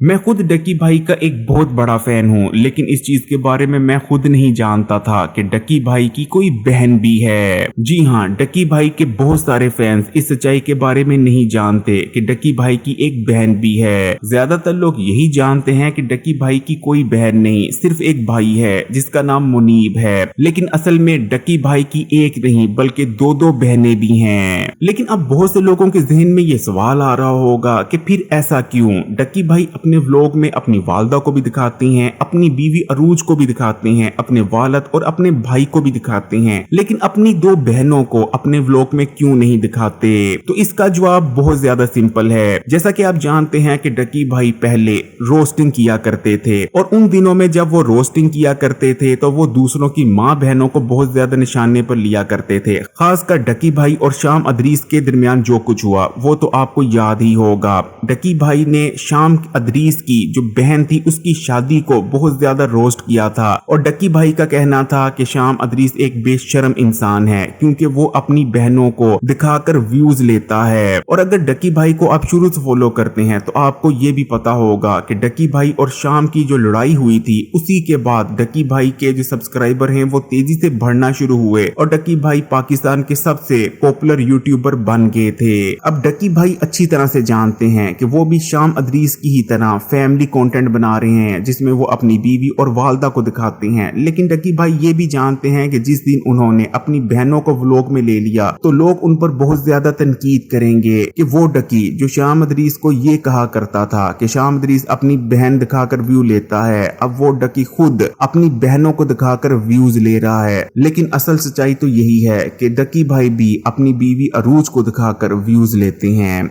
मैं खुद डकी भाई का एक बहुत बड़ा फैन हूँ, लेकिन इस चीज के बारे में मैं खुद नहीं जानता था कि डकी भाई की कोई बहन भी है। जी हाँ, डकी भाई के बहुत सारे फैंस इस सच्चाई के बारे में नहीं जानते कि डकी भाई की एक बहन भी है। ज्यादातर लोग यही जानते हैं कि डकी भाई की कोई बहन नहीं, सिर्फ एक भाई है जिसका नाम मुनीब है। लेकिन असल में डकी भाई की एक नहीं बल्कि दो दो बहनें भी हैं। लेकिन अब बहुत से लोगों के जहन में ये सवाल आ रहा होगा कि फिर ऐसा क्यों? डकी भाई अपने व्लॉग में अपनी वालदा को भी दिखाती हैं, अपनी बीवी अरूज को भी दिखाते हैं, अपने वालद और अपने भाई को भी दिखाते हैं, लेकिन अपनी दो बहनों को अपने व्लॉग में क्यों नहीं दिखाते? तो इसका जवाब बहुत ज्यादा सिंपल है। जैसा कि आप जानते हैं कि डकी भाई पहले रोस्टिंग किया करते थे, और उन दिनों में जब वो रोस्टिंग किया करते थे तो वो दूसरों की माँ बहनों को बहुत ज्यादा निशाने पर लिया करते थे। खासकर डकी भाई और शाम अदरीस के दरमियान जो कुछ हुआ वो तो आपको याद ही होगा। डकी भाई ने शाम अदरीस की जो बहन थी उसकी शादी को बहुत ज्यादा रोस्ट किया था, और डकी भाई का कहना था कि शाम अदरीस एक बेशर्म इंसान है क्योंकि वो अपनी बहनों को दिखाकर व्यूज लेता है। और अगर डकी भाई को आप शुरू से फॉलो करते हैं तो आपको ये भी पता होगा कि डकी भाई और शाम की जो लड़ाई हुई थी उसी के बाद डकी भाई के जो सब्सक्राइबर हैं वो तेजी से बढ़ना शुरू हुए और डकी भाई पाकिस्तान के सबसे पॉपुलर यूट्यूबर बन गए थे। अब डकी भाई अच्छी तरह से जानते हैं कि वो भी शाम अदरीस की ही तरह फैमिली कंटेंट बना रहे हैं जिसमें वो अपनी बीवी और वालदा को दिखाते हैं, लेकिन डकी भाई ये भी जानते हैं कि जिस दिन उन्होंने अपनी बहनों को व्लॉग में ले लिया तो लोग उन पर बहुत ज्यादा तनकीद करेंगे कि वो डकी जो शाम अदरीस को ये कहा करता था कि शाम अदरीस अपनी बहन दिखाकर व्यू लेता है, अब वो डकी खुद अपनी बहनों को दिखाकर व्यूज ले रहा है। लेकिन असल सच्चाई तो यही है कि डकी भाई भी अपनी बीवी अरूज को दिखाकर व्यूज लेते हैं।